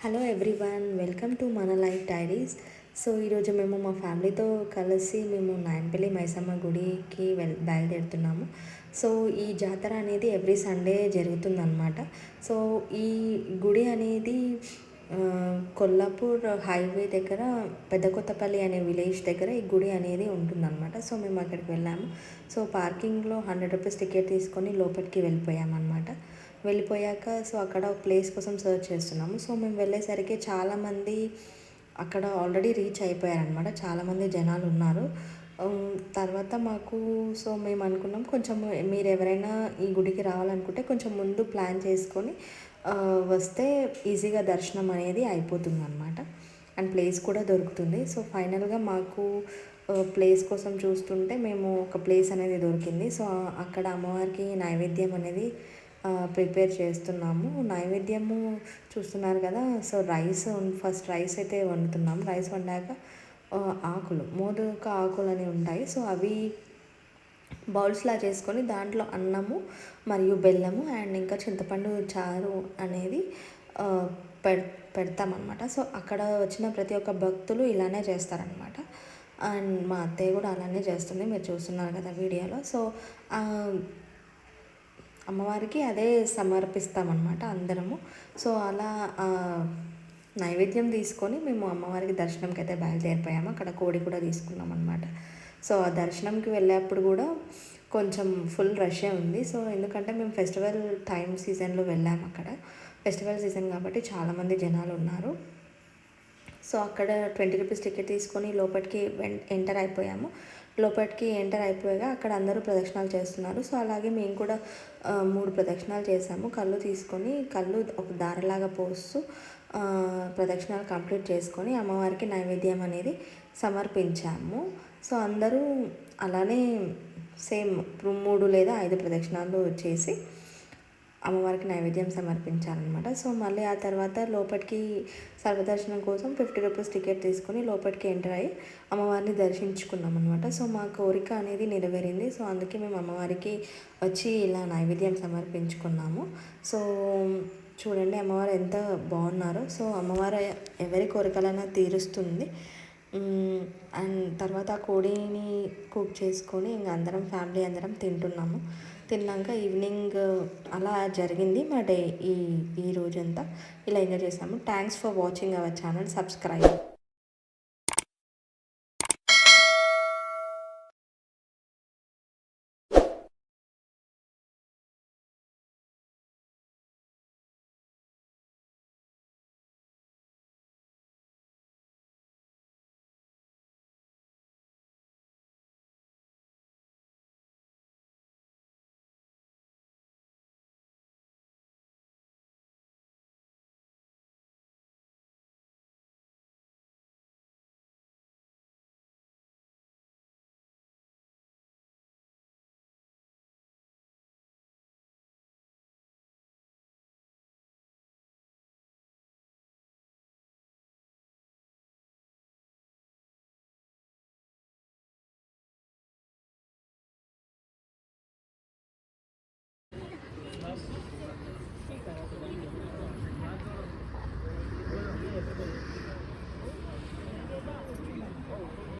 Hello everyone, welcome to మన life diaries. So ఈరోజు మేము మా ఫ్యామిలీతో కలిసి నాయనపల్లి మైసమ్మ గుడికి బయలుదేరుతున్నాము. సో ఈ జాతర అనేది ఎవ్రీ సండే జరుగుతుందన్నమాట. సో ఈ గుడి అనేది కొల్లాపూర్ హైవే దగ్గర పెద్ద కొత్తపల్లి అనే విలేజ్ దగ్గర ఈ గుడి అనేది ఉంటుందన్నమాట. సో మేము అక్కడికి వెళ్ళాము. సో పార్కింగ్లో 100 రూపీస్ టికెట్ తీసుకొని లోపలికి వెళ్ళిపోయామన్నమాట. వెళ్ళిపోయాక సో అక్కడ ఒక ప్లేస్ కోసం సర్చ్ చేస్తున్నాము. సో మేము వెళ్ళేసరికి చాలామంది అక్కడ ఆల్రెడీ రీచ్ అయిపోయారనమాట. చాలామంది జనాలు ఉన్నారు. తర్వాత మాకు సో మేము అనుకున్నాం, కొంచెం మీరు ఎవరైనా ఈ గుడికి రావాలనుకుంటే కొంచెం ముందు ప్లాన్ చేసుకొని వస్తే ఈజీగా దర్శనం అనేది అయిపోతుంది అనమాట. అండ్ ప్లేస్ కూడా దొరుకుతుంది. సో ఫైనల్గా మాకు ప్లేస్ కోసం చూస్తుంటే మేము ఒక ప్లేస్ అనేది దొరికింది. సో అక్కడ అమ్మవారికి నైవేద్యం అనేది ప్రిపేర్ చేస్తున్నాము. నైవేద్యము చూస్తున్నారు కదా. సో ఫస్ట్ రైస్ అయితే వండుతున్నాము. రైస్ వండాక ఆకులు మోదుక ఆకులు అని ఉంటాయి. సో అవి బౌల్స్లా చేసుకొని దాంట్లో అన్నము మరియు బెల్లము అండ్ ఇంకా చింతపండు చారు అనేది పెడతామన్నమాట. సో అక్కడ వచ్చిన ప్రతి ఒక్క భక్తులు ఇలానే చేస్తారనమాట. అండ్ మా అత్తయ్య కూడా అలానే చేస్తుంది, మీరు చూస్తున్నారు కదా వీడియోలో. సో అమ్మవారికి అదే సమర్పిస్తామన్నమాట అందరము. సో అలా నైవేద్యం తీసుకొని మేము అమ్మవారికి దర్శనంకి అయితే బయలుదేరిపోయాము. అక్కడ కోడి కూడా తీసుకున్నాం అనమాట. సో ఆ దర్శనంకి వెళ్ళేప్పుడు కూడా కొంచెం ఫుల్ రషే ఉంది. సో ఎందుకంటే మేము ఫెస్టివల్ సీజన్లో వెళ్ళాము. అక్కడ ఫెస్టివల్ సీజన్ కాబట్టి చాలామంది జనాలు ఉన్నారు. సో అక్కడ 20 రూపీస్ టికెట్ తీసుకొని లోపలికి ఎంటర్ అయిపోయాము. లోపలికి ఎంటర్ అయిపోయాక అక్కడ అందరూ ప్రదక్షిణాలు చేస్తున్నారు. సో అలాగే మేము కూడా 3 ప్రదక్షిణాలు చేసాము. కళ్ళు తీసుకొని కళ్ళు ఒక దారలాగా పోస్తూ ప్రదక్షిణాలు కంప్లీట్ చేసుకొని అమ్మవారికి నైవేద్యం అనేది సమర్పించాము. సో అందరూ అలానే సేమ్ 3 లేదా 5 ప్రదక్షిణాలు చేసి అమ్మవారికి నైవేద్యం సమర్పించారనమాట. సో మళ్ళీ ఆ తర్వాత లోపలికి సర్వదర్శనం కోసం 50 రూపీస్ టికెట్ తీసుకొని లోపలికి ఎంటర్ అయ్యి అమ్మవారిని దర్శించుకున్నాం అనమాట. సో మా కోరిక అనేది నెరవేరింది. సో అందుకే మేము అమ్మవారికి వచ్చి ఇలా నైవేద్యం సమర్పించుకున్నాము. సో చూడండి అమ్మవారు ఎంత బాగున్నారో. సో అమ్మవారు ఎవరి కోరికలైనా తీరుస్తుంది. అండ్ తర్వాత ఆ కోడిని కుక్ చేసుకొని ఇంకా అందరం ఫ్యామిలీ అందరం తిన్నాక ఈవినింగ్ అలా జరిగింది మా డే. ఈ రోజంతా ఇలా ఎంజాయ్ చేసాము. Thanks for watching our channel. Subscribe.